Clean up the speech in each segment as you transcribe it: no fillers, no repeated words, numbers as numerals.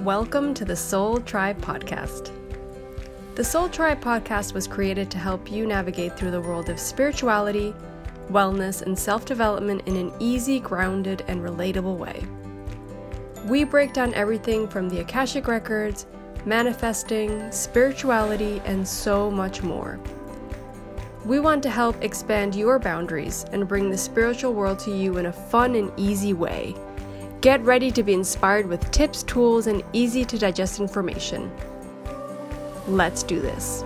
Welcome to the Soul Tribe Podcast. The Soul Tribe Podcast was created to help you navigate through the world of spirituality, wellness, and self-development in an easy, grounded, and relatable way. We break down everything from the Akashic Records, manifesting, spirituality, and so much more. We want to help expand your boundaries and bring the spiritual world to you in a fun and easy way. Get ready to be inspired with tips, tools, and easy to digest information. Let's do this.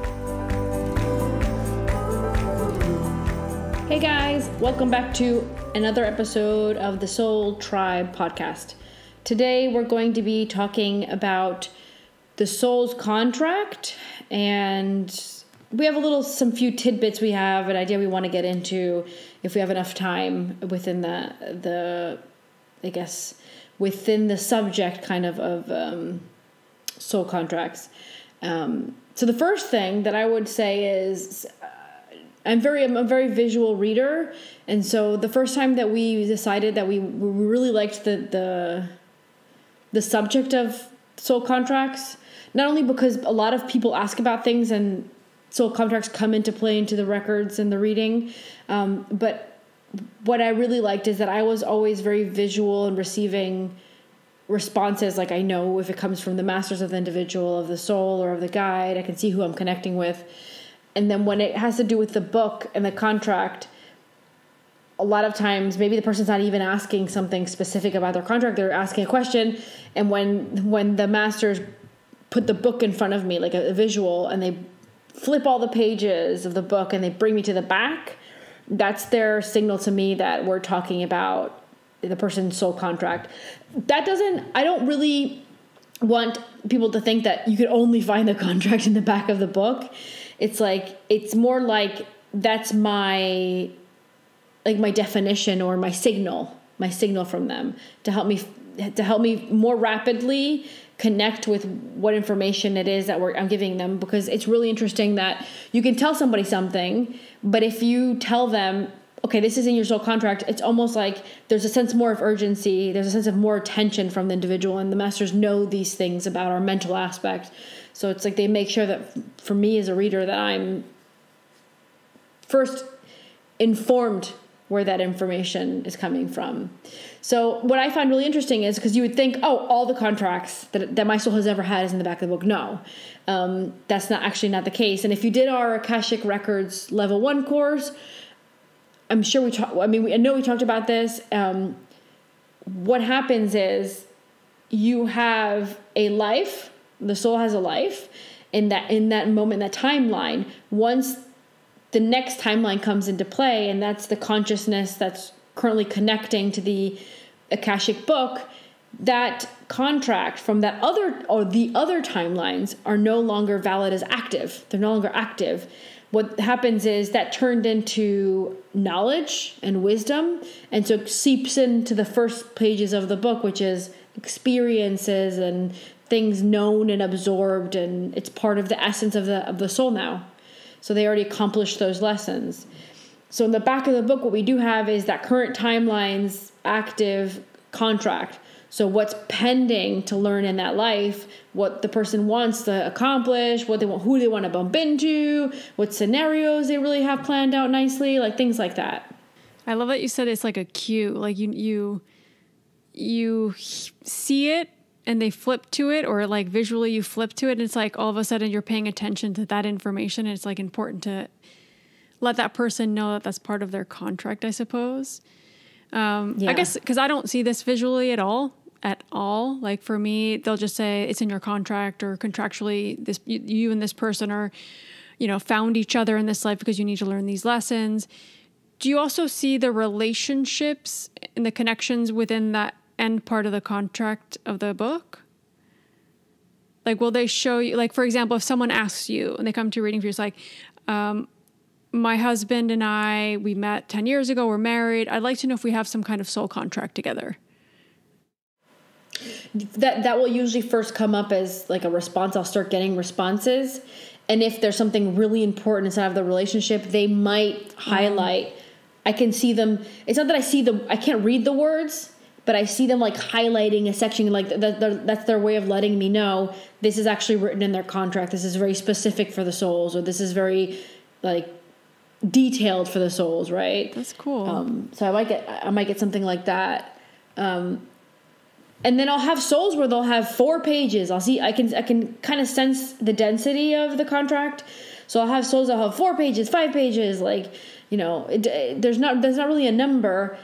Hey guys, welcome back to another episode of the Soul Tribe Podcast. Today we're going to be talking about the soul's contract, and we have some few tidbits we have, an idea we want to get into if we have enough time within within the subject kind of soul contracts. So the first thing that I would say is I'm a very visual reader. And so the first time that we decided that we really liked the subject of soul contracts, not only because a lot of people ask about things and soul contracts come into play into the records and the reading, but what I really liked is that I was always very visual and receiving responses. Like I know if it comes from the masters of the individual, of the soul, or of the guide, I can see who I'm connecting with. And then when it has to do with the book and the contract, a lot of times maybe the person's not even asking something specific about their contract. They're asking a question. And when the masters put the book in front of me, like a visual, and they flip all the pages of the book and they bring me to the back, that's their signal to me that we're talking about the person's soul contract. I don't really want people to think that you could only find the contract in the back of the book. It's more like that's my definition or my signal from them to help me more rapidly connect with what information it is that I'm giving them, because it's really interesting that you can tell somebody something, but if you tell them, okay, this is in your soul contract, it's almost like there's a sense more of urgency, there's a sense of more attention from the individual, and the masters know these things about our mental aspect. So it's like they make sure that for me as a reader that I'm first informed where that information is coming from. So what I find really interesting is, because you would think, oh, all the contracts that my soul has ever had is in the back of the book. No, that's not the case. And if you did our Akashic Records Level 1 course, I'm sure I know we talked about this. What happens is you have a life, the soul has a life in that moment, that timeline. Once the next timeline comes into play, and that's the consciousness that's currently connecting to the Akashic Book, that contract from that the other timelines are no longer valid as active. They're no longer active. What happens is that turned into knowledge and wisdom, and so it seeps into the first pages of the book, which is experiences and things known and absorbed, and it's part of the essence of the soul now. So they already accomplished those lessons. So in the back of the book, what we do have is that current timeline's active contract. So what's pending to learn in that life, what the person wants to accomplish, who they want to bump into, what scenarios they really have planned out nicely, like things like that. I love that you said it's like a cue. Like you see it and they flip to it, or like visually you flip to it, and it's like all of a sudden you're paying attention to that information, and it's like important to let that person know that that's part of their contract, I suppose. I guess because I don't see this visually at all. Like for me, they'll just say it's in your contract, or contractually this you and this person are, found each other in this life because you need to learn these lessons. Do you also see the relationships and the connections within that end part of the contract of the book? Like, will they show you, like, for example, if someone asks you and they come to reading for you, it's like, my husband and I, we met 10 years ago, we're married. I'd like to know if we have some kind of soul contract together. That will usually first come up as like a response. I'll start getting responses. And if there's something really important inside of the relationship, they might highlight. I can see them. It's not that I see them. I can't read the words, but I see them like highlighting a section, like that's their way of letting me know this is actually written in their contract. This is very specific for the souls, or this is very like detailed for the souls, right? That's cool. So I might get something like that. And then I'll have souls where they'll have 4 pages. I can kind of sense the density of the contract. So I'll have souls that'll have 4 pages, 5 pages, like, you know, there's not really a number.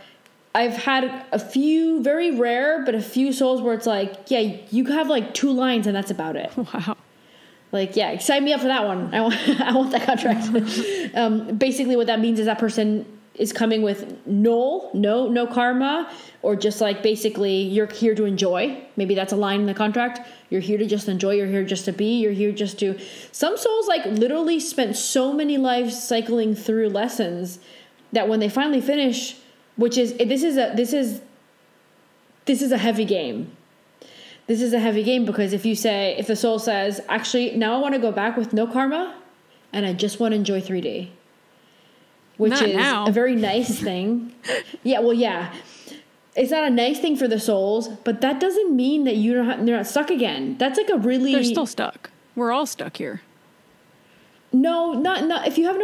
I've had a few, very rare, but a few souls where it's like, yeah, you have like 2 lines and that's about it. Wow. Like, yeah, sign me up for that one. I want that contract. Basically what that means is that person is coming with no karma, or just like basically you're here to enjoy. Maybe that's a line in the contract. You're here to just enjoy. You're here just to be. You're here just to. Some souls like literally spent so many lives cycling through lessons that when they finally finish, which is this is a heavy game. This is a heavy game because if the soul says, actually, now I want to go back with no karma and I just want to enjoy 3D. Which Not is now. a very nice thing. Yeah, well, yeah. It's not a nice thing for the souls, but that doesn't mean that they're not stuck again. That's like a really... They're still stuck. We're all stuck here. No, not if you have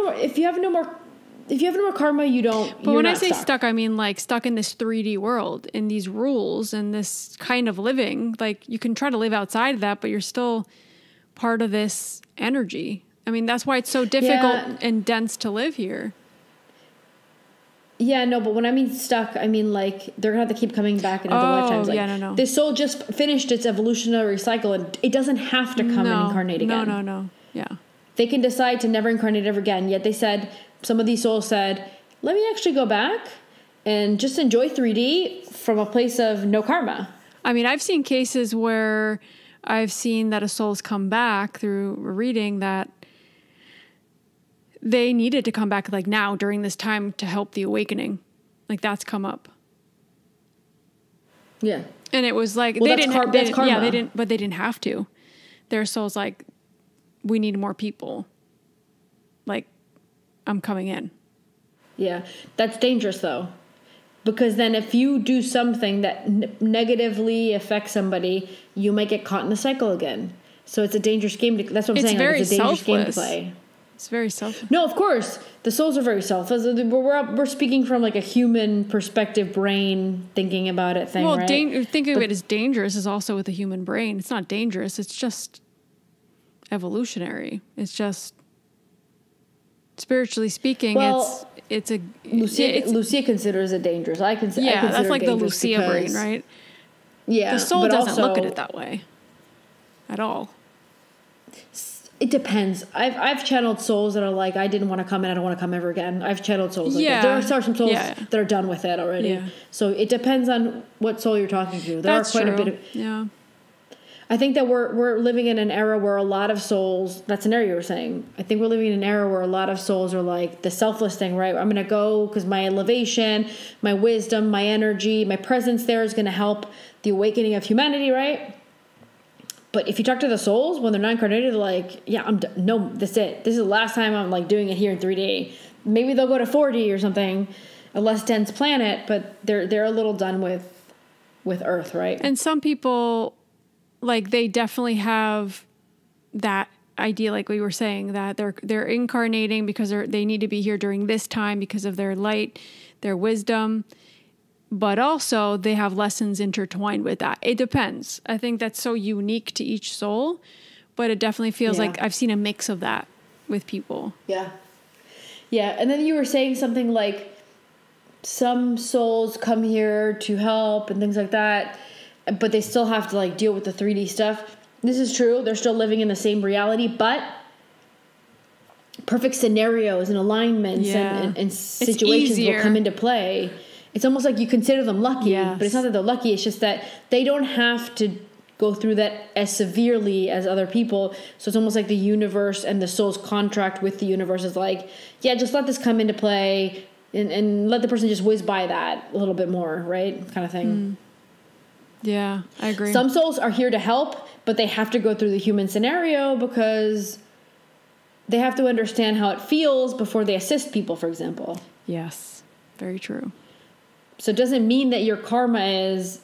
no more karma, you don't. But when I say stuck, I mean like stuck in this 3D world, in these rules and this kind of living. Like you can try to live outside of that, but you're still part of this energy. I mean, that's why it's so difficult and dense to live here. Yeah, no, but when I mean stuck, I mean like they're gonna have to keep coming back in other lifetimes. Like, yeah, no. This soul just finished its evolutionary cycle, and it doesn't have to come and incarnate again. No. Yeah. They can decide to never incarnate ever again. Yet they said, some of these souls said, let me actually go back and just enjoy 3D from a place of no karma. I mean, I've seen cases where I've seen that a soul's come back through a reading that they needed to come back like now during this time to help the awakening. Like that's come up. Yeah. And it was like, well, that's karma. Yeah, but they didn't have to. Their soul's like, we need more people. Like, I'm coming in. Yeah. That's dangerous though. Because then if you do something that negatively affects somebody, you might get caught in the cycle again. So it's a dangerous game. That's what I'm saying. Like, it's a dangerous game to play. It's very selfless. No, of course. The souls are very selfless. We're speaking from like a human perspective, brain thinking about it thing, right? Thinking of it as dangerous is also with the human brain. It's not dangerous. It's just evolutionary. It's just spiritually speaking. Well, it's a Lucia considers it dangerous. I consider that's like the Lucia because, brain, right? Yeah, the soul doesn't look at it that way at all. It depends. I've channeled souls that are like, I didn't want to come and I don't want to come ever again. I've channeled souls like that. There are some souls that are done with it already. Yeah. So it depends on what soul you're talking to. That's quite true. A bit of... Yeah. I think that we're living in an era where a lot of souls, that's an area you were saying. I think we're living in an era where a lot of souls are like the selfless thing, right? I'm going to go because my elevation, my wisdom, my energy, my presence there is going to help the awakening of humanity, right? But if you talk to the souls when they're not incarnated, they're like, yeah, no, that's it. This is the last time I'm like doing it here in 3D. Maybe they'll go to 4D or something, a less dense planet, but they're a little done with Earth, right? And some people, like, they definitely have that idea, like we were saying, that they're incarnating because they need to be here during this time because of their light, their wisdom. But also they have lessons intertwined with that. It depends. I think that's so unique to each soul, but it definitely feels like I've seen a mix of that with people. Yeah. Yeah. And then you were saying something like some souls come here to help and things like that, but they still have to like deal with the 3D stuff. This is true. They're still living in the same reality, but perfect scenarios and alignments and situations will come into play. It's almost like you consider them lucky, but it's not that they're lucky. It's just that they don't have to go through that as severely as other people. So it's almost like the universe and the soul's contract with the universe is like, yeah, just let this come into play and let the person just whiz by that a little bit more, right? Kind of thing. Yeah, I agree. Some souls are here to help, but they have to go through the human scenario because they have to understand how it feels before they assist people, for example. Yes, very true. So it doesn't mean that your karma is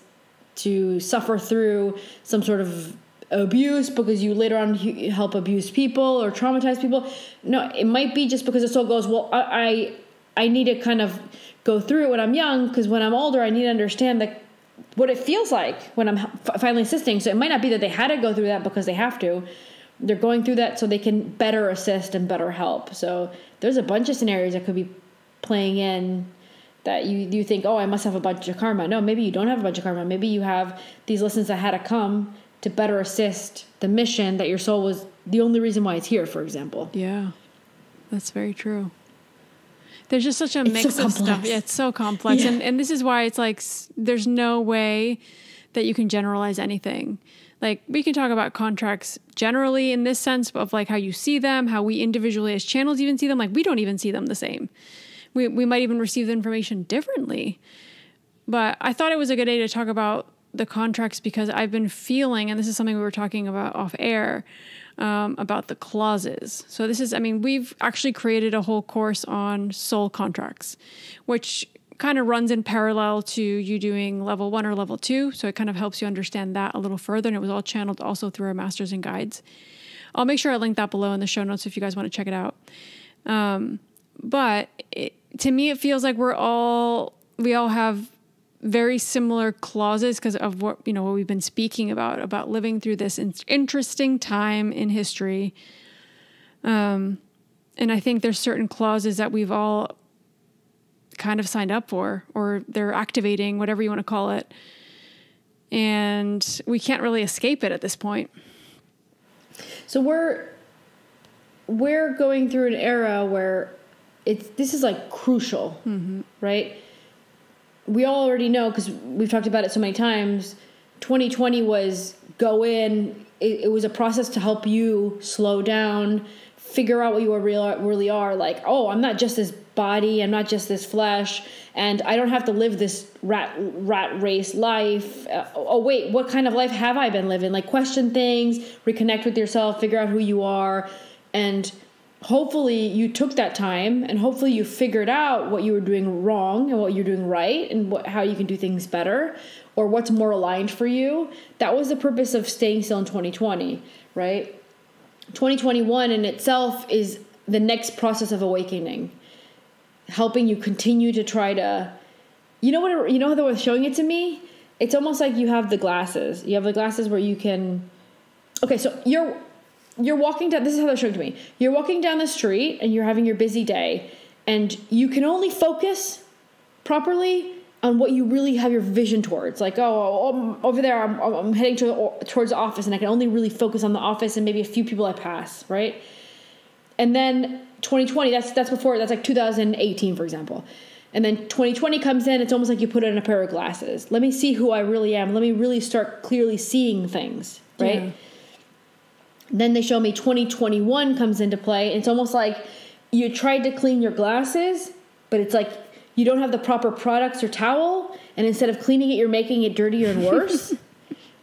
to suffer through some sort of abuse because you later on help abuse people or traumatize people. No, it might be just because the soul goes, well, I need to kind of go through it when I'm young, because when I'm older, I need to understand that what it feels like when I'm finally assisting. So it might not be that they had to go through that because they have to. They're going through that so they can better assist and better help. So there's a bunch of scenarios that could be playing in that you think, oh, I must have a bunch of karma. No, maybe you don't have a bunch of karma. Maybe you have these lessons that had to come to better assist the mission that your soul was the only reason why it's here, for example. Yeah, that's very true. There's just such a mix of stuff. Yeah, it's so complex. Yeah. And this is why it's like there's no way that you can generalize anything. Like, we can talk about contracts generally in this sense of like how you see them, how we individually as channels even see them. Like, we don't even see them the same. We might even receive the information differently. But I thought it was a good day to talk about the contracts because I've been feeling, and this is something we were talking about off air, about the clauses. So this is, I mean, we've actually created a whole course on soul contracts, which kind of runs in parallel to you doing level 1 or level 2. So it kind of helps you understand that a little further. And it was all channeled also through our masters and guides. I'll make sure I link that below in the show notes if you guys want to check it out. But to me, it feels like we all have very similar clauses because of what we've been speaking about living through this interesting time in history. And I think there's certain clauses that we've all kind of signed up for, or they're activating, whatever you want to call it. And we can't really escape it at this point. So we're going through an era where this is like crucial, right? We all already know, because we've talked about it so many times, 2020 was go in. It was a process to help you slow down, figure out what you really are. Like, oh, I'm not just this body. I'm not just this flesh. And I don't have to live this rat race life. Oh, wait, what kind of life have I been living? Like, question things, reconnect with yourself, figure out who you are. And hopefully you took that time, and hopefully you figured out what you were doing wrong and what you're doing right, and how you can do things better, or what's more aligned for you. That was the purpose of staying still in 2020, right? 2021 in itself is the next process of awakening, helping you continue to try to, how they were showing it to me? It's almost like you have the glasses. You have the glasses where you can, okay, so you're walking down, this is how they're showing it to me. You're walking down the street and you're having your busy day, and you can only focus properly on what you really have your vision towards. Like, oh, over there, I'm heading towards the office, and I can only really focus on the office and maybe a few people I pass, right? And then 2020, that's before, that's like 2018, for example. And then 2020 comes in, it's almost like you put on a pair of glasses. Let me see who I really am. Let me really start clearly seeing things, right? Yeah. Then they show me 2021 comes into play. And it's almost like you tried to clean your glasses, but it's like you don't have the proper products or towel. And instead of cleaning it, you're making it dirtier and worse.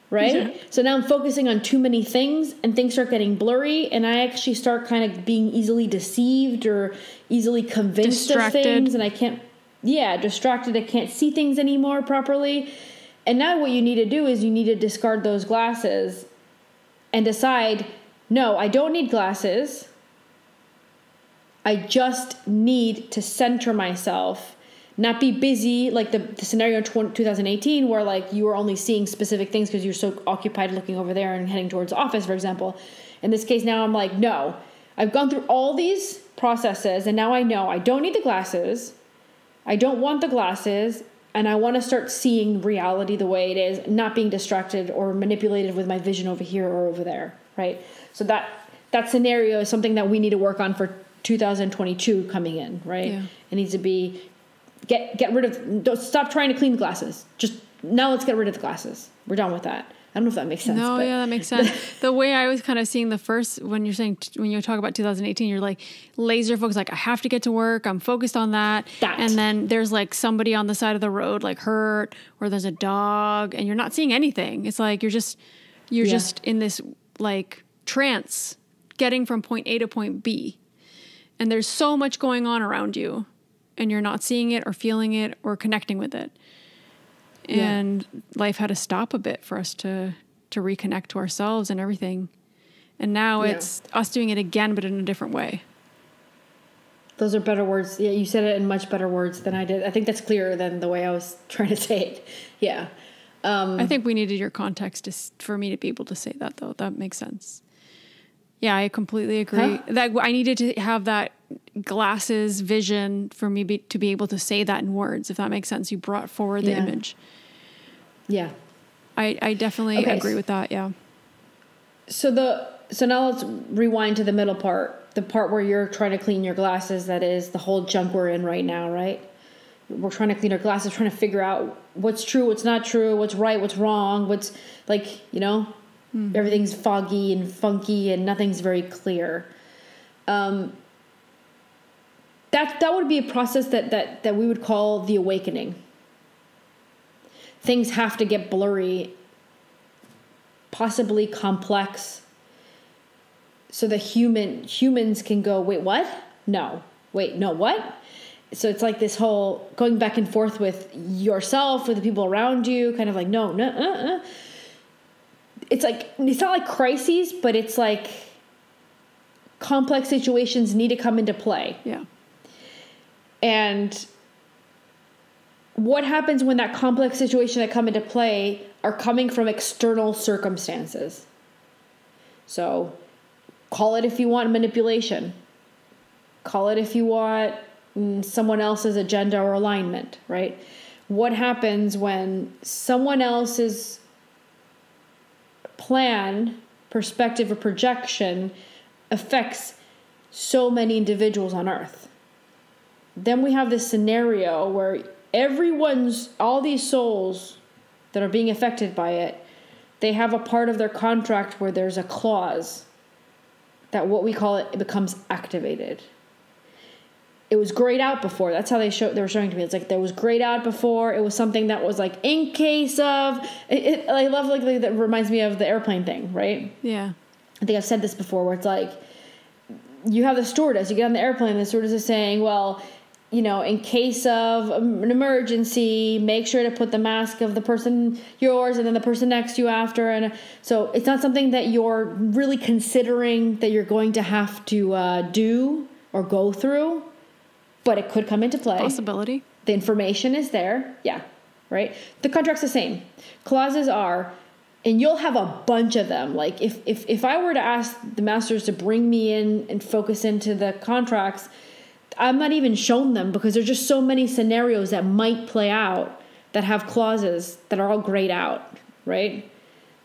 Right? Yeah. So now I'm focusing on too many things, and things start getting blurry. And I actually start kind of being easily deceived or easily convinced of things. And I can't, distracted. I can't see things anymore properly. And now what you need to do is you need to discard those glasses and decide, no, I don't need glasses. I just need to center myself, not be busy like the scenario in 2018 where like you were only seeing specific things because you're so occupied looking over there and heading towards the office, for example. In this case, now I'm like, no, I've gone through all these processes, and now I know I don't need the glasses. I don't want the glasses. And I want to start seeing reality the way it is, not being distracted or manipulated with my vision over here or over there, right? So that scenario is something that we need to work on for 2022 coming in, right? Yeah. It needs to be get rid of, don't stop trying to clean the glasses. Just now let's get rid of the glasses. We're done with that. I don't know if that makes sense. No, yeah, that makes sense. The way I was kind of seeing the first, when you talk about 2018, you're like laser focused, like I have to get to work. I'm focused on that. And then there's like somebody on the side of the road, like hurt, or there's a dog, and you're not seeing anything. It's like, you're just in this like trance, getting from point A to point B. And there's so much going on around you. and you're not seeing it or feeling it or connecting with it. And life had to stop a bit for us to reconnect to ourselves and everything. And now it's us doing it again, but in a different way. Those are better words. Yeah, you said it in much better words than I did. I think that's clearer than the way I was trying to say it. Yeah. I think we needed your context for me to be able to say that, though. That makes sense. Yeah, I completely agree. That I needed to have that glasses vision for me to be able to say that in words, if that makes sense. You brought forward the image. Yeah. I definitely agree with that, yeah. So now let's rewind to the middle part, the part where you're trying to clean your glasses. That is the whole junk we're in right now, right? We're trying to clean our glasses, trying to figure out what's true, what's not true, what's right, what's wrong, what's like, everything's foggy and funky and nothing's very clear. That would be a process that we would call the awakening. Things have to get blurry, possibly complex, so that humans can go, wait, what? No. Wait, no, what? So it's like this whole going back and forth with yourself, with the people around you, kind of like, no. It's like, it's not like crises, but it's like complex situations need to come into play. Yeah. And what happens when that complex situation that come into play are coming from external circumstances? So call it, if you want, manipulation. Call it, if you want, someone else's agenda or alignment, right? What happens when someone else's plan, perspective, or projection affects so many individuals on Earth? Then we have this scenario where all these souls that are being affected by it, they have a part of their contract where there's a clause that, what we call it becomes activated. It was grayed out before. That's how they were showing to me. It's like there was grayed out before. It was something that was like, in case of I love, like, that reminds me of the airplane thing, right? Yeah. I think I've said this before, where it's like, you have the stewardess, you get on the airplane, and the stewardess is saying, well, in case of an emergency, make sure to put the mask of the person, yours, and then the person next to you after. And so it's not something that you're really considering that you're going to have to do or go through, but it could come into play. Possibility. The information is there. Yeah. Right. The contract's the same. Clauses are, and you'll have a bunch of them. Like if I were to ask the masters to bring me in and focus into the contracts, I'm not even shown them, because there's just so many scenarios that might play out that have clauses that are all grayed out, right?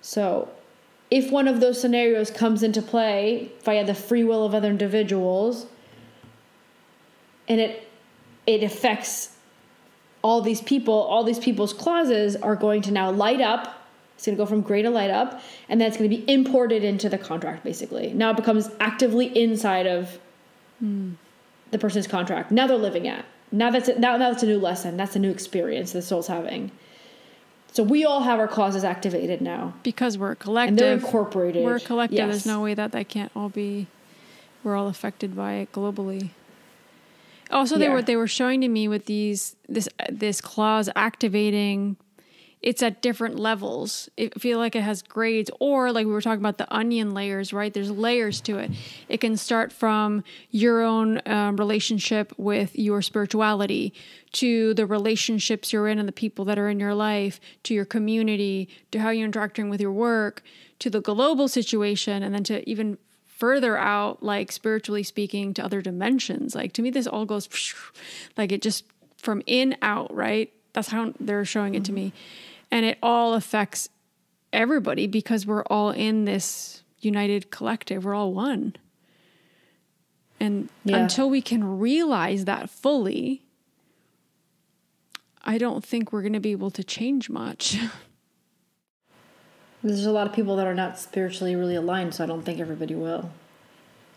So if one of those scenarios comes into play via the free will of other individuals, and it affects all these people's clauses are going to now light up. It's going to go from gray to light up, and then it's going to be imported into the contract, basically. Now it becomes actively inside of the person's contract. Now they're living at. Now that's a new lesson. That's a new experience the soul's having. So we all have our clauses activated now. Because we're a collective. And they're incorporated. We're a collective. Yes. There's no way that can't all be, we're all affected by it globally. Also, they were showing to me with this clause activating, it's at different levels. I feel like it has grades, or like we were talking about the onion layers, right? There's layers to it. It can start from your own relationship with your spirituality, to the relationships you're in and the people that are in your life, to your community, to how you're interacting with your work, to the global situation, and then to even further out, like spiritually speaking, to other dimensions. Like, to me, this all goes like it just from in out, right? That's how they're showing it to me. And it all affects everybody, because we're all in this united collective. We're all one. And until we can realize that fully, I don't think we're going to be able to change much. There's a lot of people that are not spiritually really aligned, so I don't think everybody will.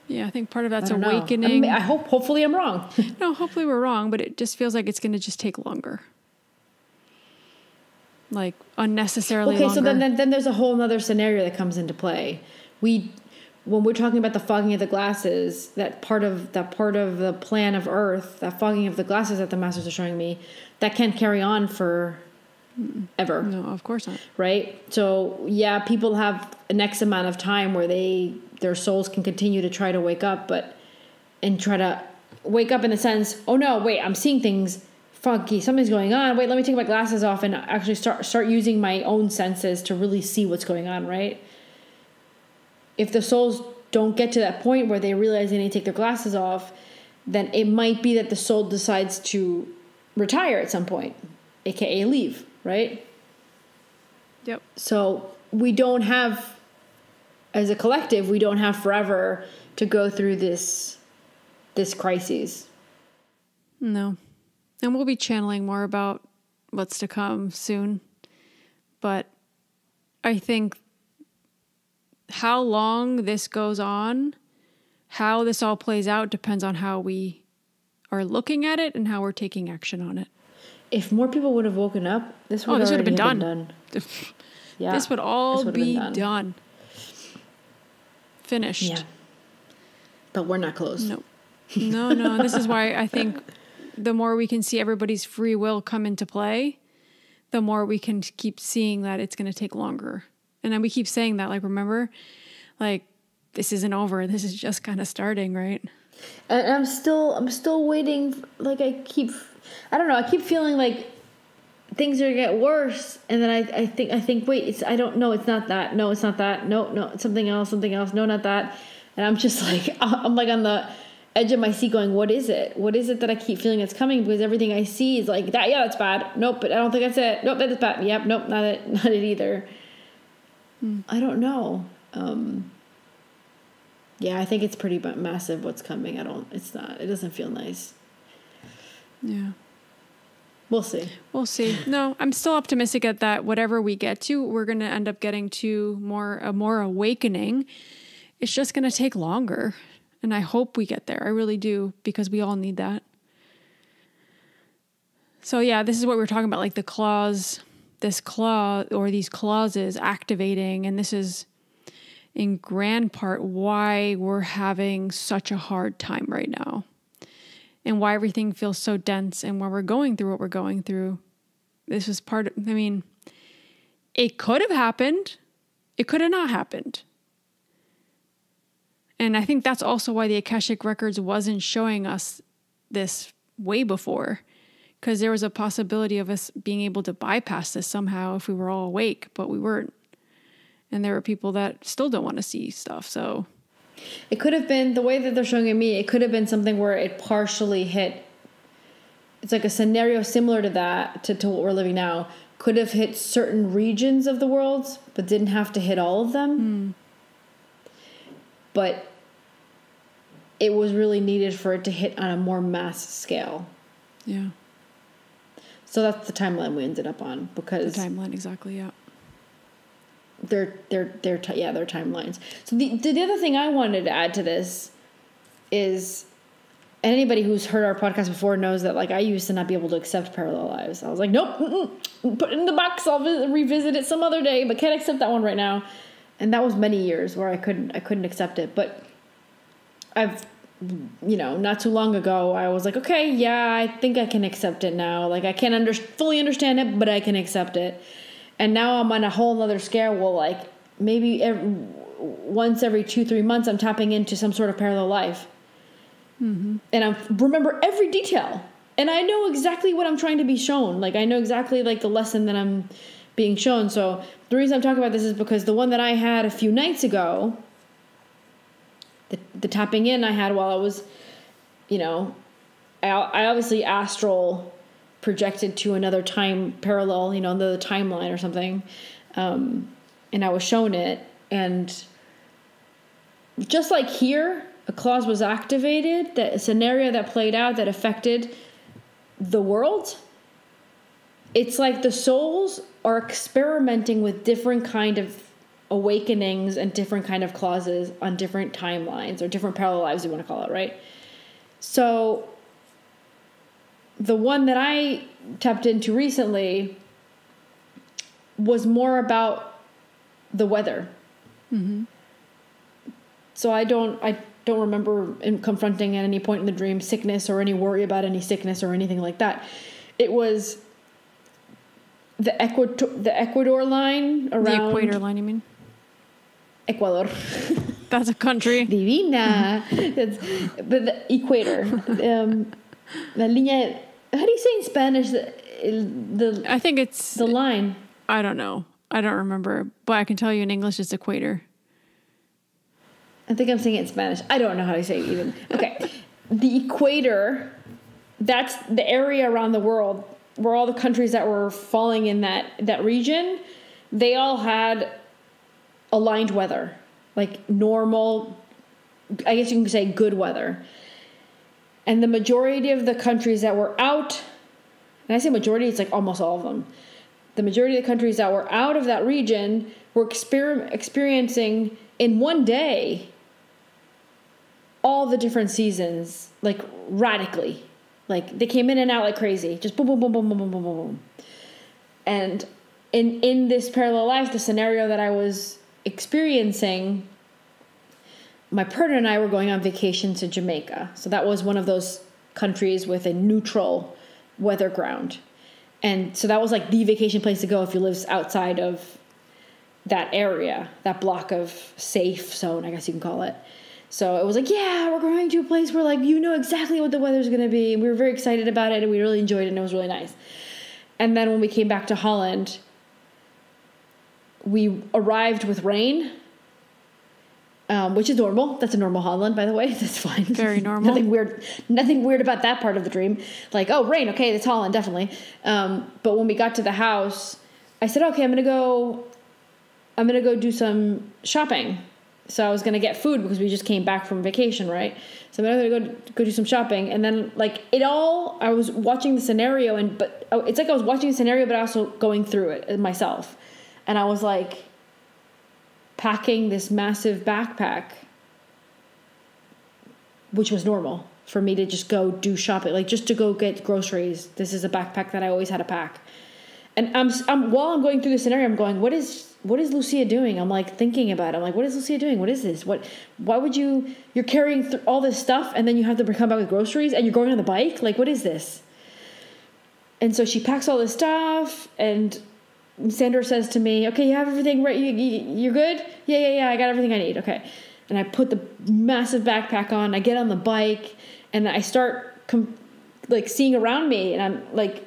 Yeah, I think part of that's awakening. I mean, hopefully I'm wrong. No, hopefully we're wrong, but it just feels like it's going to just take longer. Like unnecessarily longer. Okay, so then there's a whole other scenario that comes into play. when we're talking about the fogging of the glasses, that part of the plan of Earth, that fogging of the glasses that the masters are showing me, that can't carry on for ever. No, of course not. Right? So yeah, people have an X amount of time where their souls can continue to try to wake up, and try to wake up in the sense, oh no, wait, I'm seeing things funky, something's going on. Wait, let me take my glasses off and actually start using my own senses to really see what's going on, right? If the souls don't get to that point where they realize they need to take their glasses off, then it might be that the soul decides to retire at some point, aka leave, right? Yep. So we don't have, as a collective, we don't have forever to go through this crisis. No. And we'll be channeling more about what's to come soon. But I think how long this goes on, how this all plays out, depends on how we are looking at it and how we're taking action on it. If more people would have woken up, this would have been done. Yeah, this would all be done. Finished. Yeah. But we're not close. No. This is why I think the more we can see everybody's free will come into play, the more we can keep seeing that it's going to take longer. And then we keep saying that, like, remember, like, this isn't over. This is just kind of starting, right? And I'm still waiting. Like, I keep feeling like things are going to get worse. And then I think, wait, I don't know. It's not that. No, it's not that. No, it's something else. No, not that. And I'm just like, I'm like on the edge of my seat going, what is it? What is it that I keep feeling it's coming? Because everything I see is like that. Yeah, that's bad. Nope, but I don't think that's it. Nope, that's bad. Yep, nope, not it either. I don't know. Yeah, I think it's pretty massive what's coming. It doesn't feel nice. Yeah. We'll see. No, I'm still optimistic that whatever we get to, we're going to end up getting to a more awakening. It's just going to take longer. And I hope we get there. I really do, because we all need that. So yeah, this is what we're talking about, like these clauses activating. And this is in grand part why we're having such a hard time right now. And why everything feels so dense and why we're going through what we're going through. This was it could have happened. It could have not happened. And I think that's also why the Akashic Records wasn't showing us this way before, because there was a possibility of us being able to bypass this somehow if we were all awake, but we weren't. And there are people that still don't want to see stuff. So it could have been, the way that they're showing it me, it could have been something where it partially hit. It's like a scenario similar to that, to what we're living now. Could have hit certain regions of the world, but didn't have to hit all of them. But it was really needed for it to hit on a more mass scale. Yeah. So that's the timeline we ended up on, because the timeline, exactly, yeah. They're timelines. So the other thing I wanted to add to this is, and anybody who's heard our podcast before knows that, like, I used to not be able to accept parallel lives. I was like, nope, put it in the box. I'll revisit it some other day, but can't accept that one right now. And that was many years where I couldn't accept it. But I've, not too long ago, I was like, okay, yeah, I think I can accept it now. Like, I can't fully understand it, but I can accept it. And now I'm on a whole other scale. Well, like, maybe once every 2-3 months, I'm tapping into some sort of parallel life. Mm-hmm. And I remember every detail. And I know exactly what I'm trying to be shown. Like, I know exactly, like, the lesson that I'm being shown. So the reason I'm talking about this is because the one that I had a few nights ago, the tapping in I had while I was, I obviously astral projected to another time parallel, another timeline or something. And I was shown it. And just like here, a clause was activated, that a scenario that played out that affected the world. It's like the souls are experimenting with different kind of awakenings and different kind of clauses on different timelines or different parallel lives, you want to call it, right? So the one that I tapped into recently was more about the weather. Mm-hmm. So I don't remember confronting at any point in the dream sickness or any worry about any sickness or anything like that. It was the Ecuador line around... The equator line, you mean? Ecuador. That's a country. Divina. But the equator. La línea... How do you say in Spanish? I think it's... The line. I don't know. I don't remember. But I can tell you in English it's equator. I think I'm saying it in Spanish. I don't know how to say it even. Okay. The equator, that's the area around the world where all the countries that were falling in that region, they all had aligned weather. Like normal, I guess you can say good weather. And the majority of the countries that were out, and I say majority, it's like almost all of them. The majority of the countries that were out of that region were experiencing in one day all the different seasons, like radically. Like they came in and out like crazy. Just boom, boom, boom, boom, boom, boom, boom, boom, boom. And in this parallel life, the scenario that I was experiencing, my partner and I were going on vacation to Jamaica. So that was one of those countries with a neutral weather ground. And so that was like the vacation place to go if you live outside of that area, that block of safe zone, I guess you can call it. So it was like, yeah, we're going to a place where like, you know exactly what the weather's going to be. And we were very excited about it and we really enjoyed it and it was really nice. And then when we came back to Holland, we arrived with rain, which is normal. That's a normal Holland, by the way. That's fine. Very normal. Nothing weird about that part of the dream. Like, oh, rain. Okay, that's Holland, definitely. But when we got to the house, I said, okay, I'm gonna go do some shopping. So I was gonna get food because we just came back from vacation, right? So I'm gonna go do some shopping, and then like I was watching the scenario, but it's like I was watching the scenario, but also going through it myself, and I was like packing this massive backpack, which was normal for me to just go do shopping, like just to go get groceries. This is a backpack that I always had to pack. And I'm while I'm going through the scenario, I'm going, what is Lucia doing? I'm like thinking about it. I'm like, what is Lucia doing? What is this? Why would you're carrying all this stuff and then you have to come back with groceries and you're going on the bike? Like, what is this? And so she packs all this stuff and Sandra says to me, okay, you have everything right? You're good? Yeah, I got everything I need. Okay. And I put the massive backpack on, I get on the bike and I start seeing around me and I'm like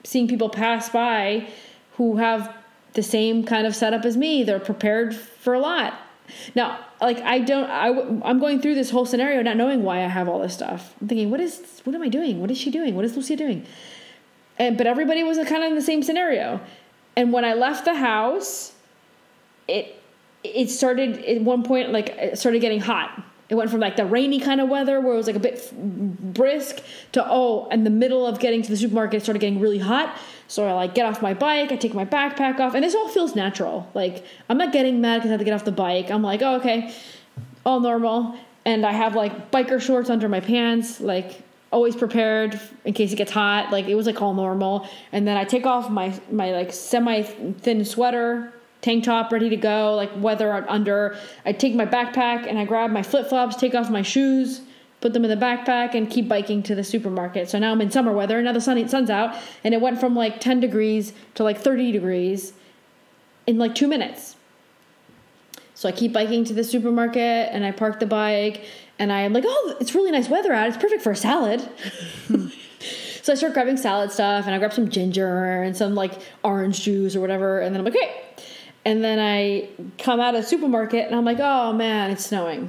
seeing people pass by who have the same kind of setup as me. They're prepared for a lot. Now, like I'm going through this whole scenario not knowing why I have all this stuff. I'm thinking, what am I doing? What is she doing? What is Lucia doing? But everybody was kind of in the same scenario. And when I left the house, it started at one point, like it started getting hot. It went from like the rainy kind of weather where it was like a bit brisk to, in the middle of getting to the supermarket, it started getting really hot. So I like get off my bike, I take my backpack off, and this all feels natural. Like I'm not getting mad because I have to get off the bike. I'm like, oh, okay, all normal. And I have like biker shorts under my pants, like always prepared in case it gets hot. Like it was like all normal. And then I take off my like semi-thin sweater, tank top, ready to go, like weather under. I take my backpack and I grab my flip-flops, take off my shoes, put them in the backpack and keep biking to the supermarket. So now I'm in summer weather. Now the sun's out and it went from like 10 degrees to like 30 degrees in like 2 minutes. So I keep biking to the supermarket and I park the bike and I'm like, oh, it's really nice weather out. It's perfect for a salad. So I start grabbing salad stuff and I grab some ginger and some like orange juice or whatever. And then I'm like, okay. And then I come out of the supermarket and I'm like, oh man, it's snowing.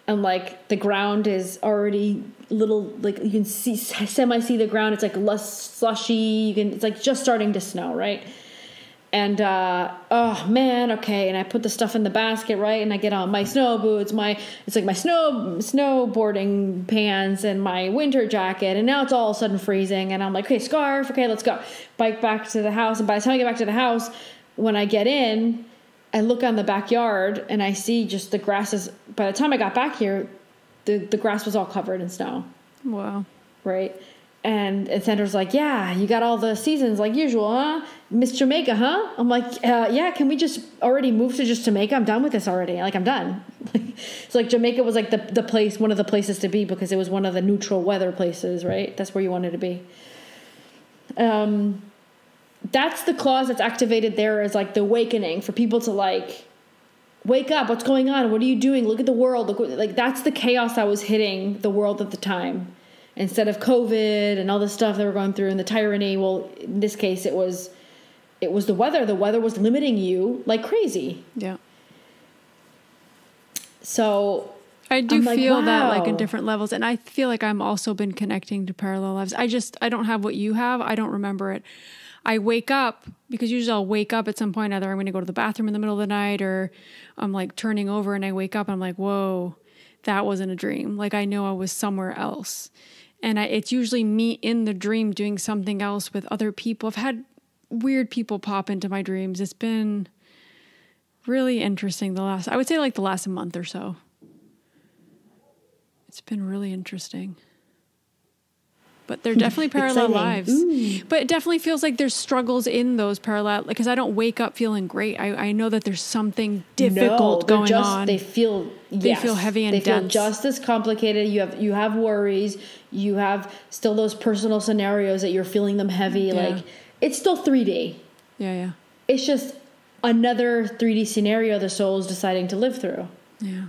And like the ground is already little, like you can see see the ground. It's like less slushy. It's like just starting to snow, right? And oh man, okay. And I put the stuff in the basket, right? And I get on my snow boots, it's like my snowboarding pants and my winter jacket. And now it's all of a sudden freezing. And I'm like, okay, scarf. Okay, let's go. Bike back to the house. And by the time I get back to the house, when I get in, I look on the backyard and I see just the grass is, by the time I got back here, the grass was all covered in snow. Wow. Right. And Sandra's like, yeah, you got all the seasons like usual, huh? Miss Jamaica, huh? I'm like, yeah, can we just already move to just Jamaica? I'm done with this already. Like, I'm done. It's like Jamaica was like the place, one of the places to be because it was one of the neutral weather places, right? That's where you wanted to be. That's the clause that's activated there as like the awakening for people to like, wake up, what's going on? What are you doing? Look at the world. Like that's the chaos that was hitting the world at the time. Instead of COVID and all the stuff that we're going through and the tyranny, well, in this case, it was the weather. The weather was limiting you like crazy. Yeah. So I do feel wow. that like in different levels. And I feel like I'm also been connecting to parallel lives. I don't have what you have. I don't remember it. I wake up because usually I'll wake up at some point. Either I'm going to go to the bathroom in the middle of the night or I'm like turning over and I wake up and I'm like, whoa, that wasn't a dream. Like I know I was somewhere else. And it's usually me in the dream doing something else with other people. I've had weird people pop into my dreams. It's been really interesting I would say like the last month or so. It's been really interesting. But they're definitely parallel lives. Ooh. But it definitely feels like there's struggles in those parallel, because I don't wake up feeling great. I know that there's something difficult going on. They feel heavy and dense. They feel just as complicated. You have worries. You have still those personal scenarios that you're feeling them heavy. Yeah. Like it's still 3D. Yeah. It's just another 3D scenario the soul is deciding to live through. Yeah.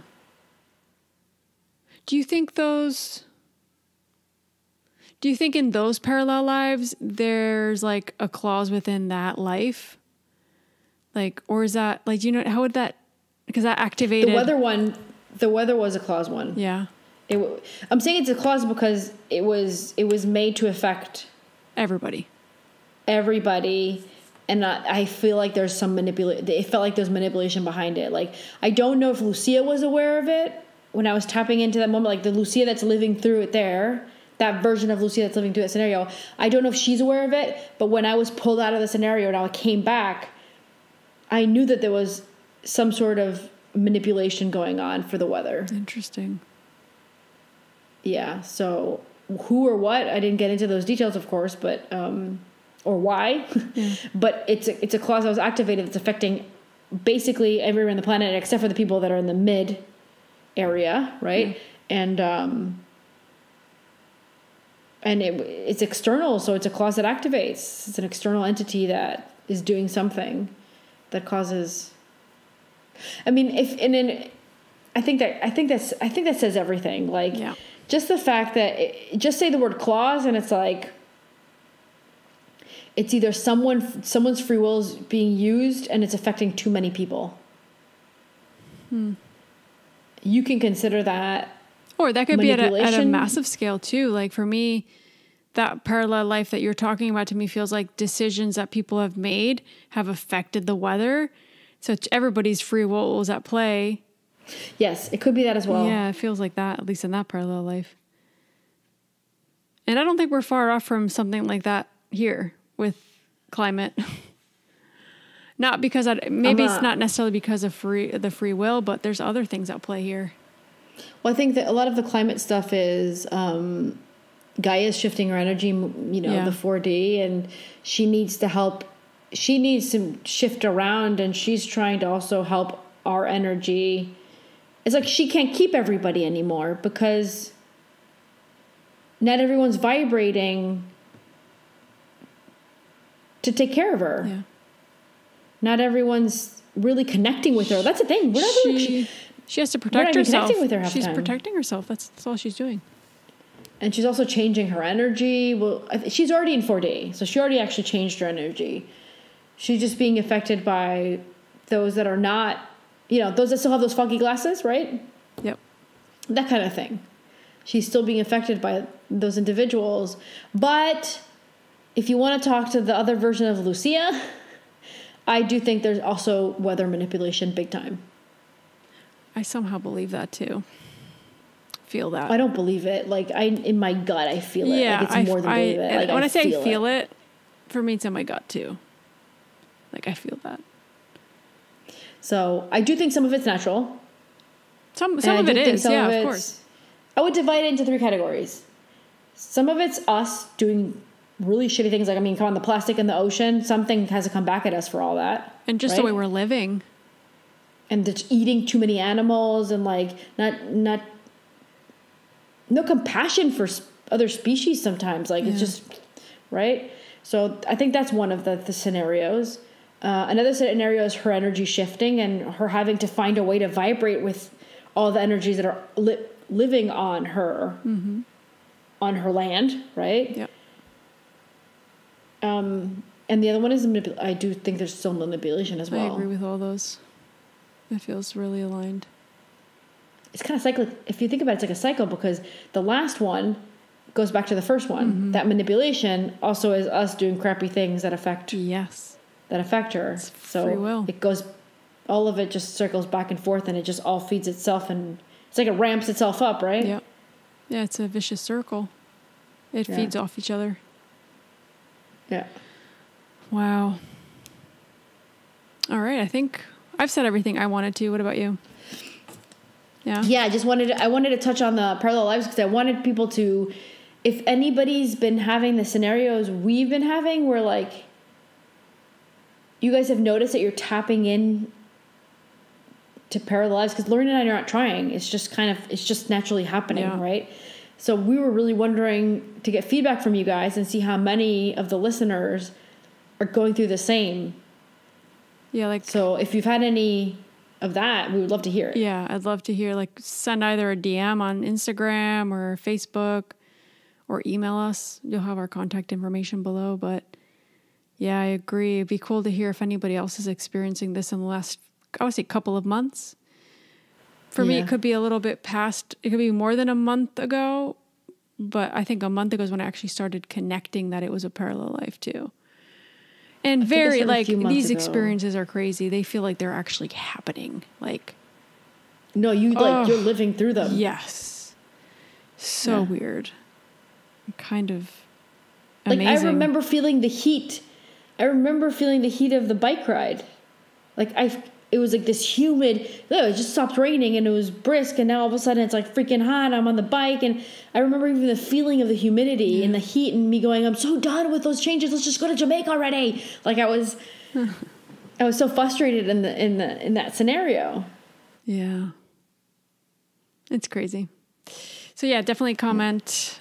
Do you think in those parallel lives, there's like a clause within that life? Like, or is that like, do you know, how would that, because that activated. The weather was a clause one. Yeah. I'm saying it's a clause because it was made to affect everybody. And I feel like there's some manipulation. It felt like there's manipulation behind it. Like, I don't know if Lucia was aware of it when I was tapping into that moment, like the Lucia that's living through it there. That version of Lucia that's living through that scenario. I don't know if she's aware of it, but when I was pulled out of the scenario and I came back, I knew that there was some sort of manipulation going on for the weather. Interesting. Yeah. So who or what, I didn't get into those details, of course, but, or why, yeah. But it's a clause that was activated that's affecting basically everywhere on the planet except for the people that are in the mid area. Right. Yeah. And it's external, so it's a clause that activates. It's an external entity that is doing something that causes. I mean, I think that says everything. Like, yeah. Just the fact that just say the word clause, and it's like it's either someone's free will is being used, and it's affecting too many people. You can consider that. Or that could be at a massive scale too. Like for me, that parallel life that you're talking about to me feels like decisions that people have made have affected the weather. So everybody's free will is at play. Yes, it could be that as well. Yeah, it feels like that, at least in that parallel life. And I don't think we're far off from something like that here with climate. Not because it's not necessarily because of the free will, but there's other things at play here. Well, I think that a lot of the climate stuff is Gaia's shifting her energy, the 4D, and she needs to help. She needs to shift around, and she's trying to also help our energy. It's like she can't keep everybody anymore because not everyone's vibrating to take care of her. Yeah. Not everyone's really connecting with her. That's the thing. We're not really... She has to protect herself. With her she's protecting herself. That's all she's doing. And she's also changing her energy. Well, she's already in 4D, so she already actually changed her energy. She's just being affected by those that are not, those that still have those foggy glasses, right? Yep. That kind of thing. She's still being affected by those individuals. But if you want to talk to the other version of Lucia, I do think there's also weather manipulation big time. I somehow believe that too. Feel that. I don't believe it. Like in my gut, I feel it. Yeah, like it's more than believe it. Like when I say I feel it, for me, it's in my gut too. Like I feel that. So I do think some of it's natural. Some of it is, yeah, of course. I would divide it into 3 categories. Some of it's us doing really shitty things. Like, I mean, come on, the plastic in the ocean, something has to come back at us for all that. And just the way we're living. And just eating too many animals and like no compassion for other species sometimes. Like it's just, right? So I think that's one of the scenarios. Another scenario is her energy shifting and her having to find a way to vibrate with all the energies that are living on her, on her land, right? Yep. And the other one is I do think there's still manipulation as well. I agree with all those. It feels really aligned. It's kind of cyclic. If you think about it, it's like a cycle because the last one goes back to the first one. That manipulation also is us doing crappy things that affect her. It's so free will. It goes, all of it just circles back and forth, and it just all feeds itself, and it's like it ramps itself up, right? Yeah. Yeah, it's a vicious circle. It feeds off each other. Yeah. Wow. All right, I think I've said everything I wanted to. What about you? Yeah. Yeah, I wanted to touch on the parallel lives because I wanted people to, if anybody's been having the scenarios we've been having where like you guys have noticed that you're tapping in to parallel lives, because Lauren and I are not trying. It's just naturally happening, right? So we were really wondering to get feedback from you guys and see how many of the listeners are going through the same. Yeah, like, so if you've had any of that, we would love to hear it. Yeah, I'd love to hear, like, send either a DM on Instagram or Facebook or email us. You'll have our contact information below, but yeah, I agree. It'd be cool to hear if anybody else is experiencing this in the last, I would say, couple of months. For me, it could be a little bit past, it could be more than a month ago, but I think a month ago is when I actually started connecting that it was a parallel life too. And very, like, these experiences are crazy. They feel like they're actually happening. Like, no, you're living through them. Yes. So weird. Kind of amazing. Like, I remember feeling the heat. I remember feeling the heat of the bike ride. Like, it was like this humid, it just stopped raining and it was brisk, and now all of a sudden it's like freaking hot. I'm on the bike, and I remember even the feeling of the humidity and the heat, and me going, I'm so done with those changes. Let's just go to Jamaica already. Like, I was so frustrated in that scenario. Yeah. It's crazy. So yeah, definitely comment,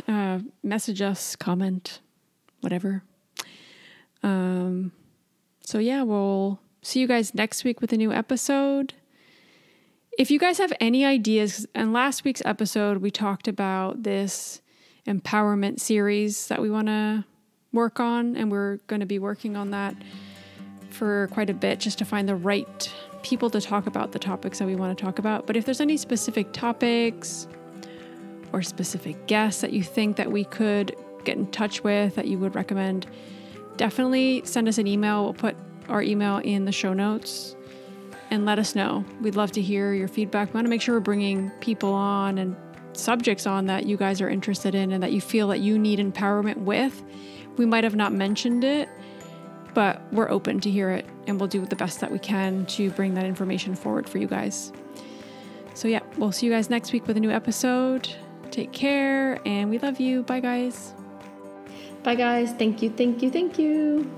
message us, comment, whatever. So yeah, we'll see you guys next week with a new episode. If you guys have any ideas, in last week's episode, we talked about this empowerment series that we want to work on, and we're going to be working on that for quite a bit just to find the right people to talk about the topics that we want to talk about. But if there's any specific topics or specific guests that you think that we could get in touch with, that you would recommend, definitely send us an email. We'll put our email in the show notes and let us know. We'd love to hear your feedback. We want to make sure we're bringing people on and subjects on that you guys are interested in and that you feel that you need empowerment with. We might have not mentioned it, but we're open to hear it, and we'll do the best that we can to bring that information forward for you guys. So yeah, we'll see you guys next week with a new episode. Take care, and we love you. Bye, guys. Bye, guys. Thank you.